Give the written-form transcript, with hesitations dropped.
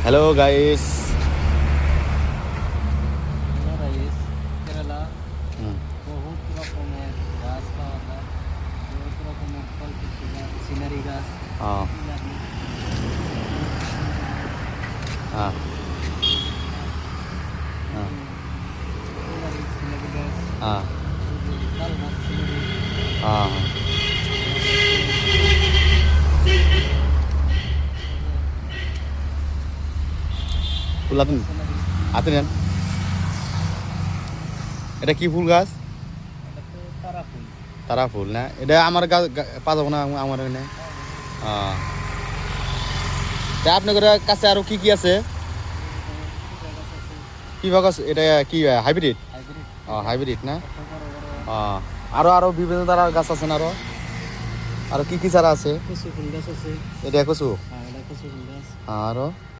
Hello guys. Kerala হুম বহুত রকমের গাছ পাওয়া যায়, বহুত রকমের ফল ফুল গাছ, সিনারি গাছ, হ্যাঁ হ্যাঁ হ্যাঁ সিনারি গাছ, হ্যাঁ তাল গাছ, সিনারি হ্যাঁ ফুল আতেন সিনারি আতেন নেন। এটা কি ফুল গাছ? এটা তো তারা ফুল। তারা ফুল না? এটা আমার গাছ পাবো না আমার এখানে। হ্যাঁ তা আপনাদের কাছে আরো কি কি আছে? কি বাগাস? এটা কি হাইব্রিড? হাইব্রিড হাইব্রিড না? কত বড় বড় আরো আরো বিভিন্ন তারার গাছ আছে না? আরো আরো কি কি চারা আছে? কচু ফুল গাছ আছে। এটা কচু? এটা কচু ফুল গাছ। আরো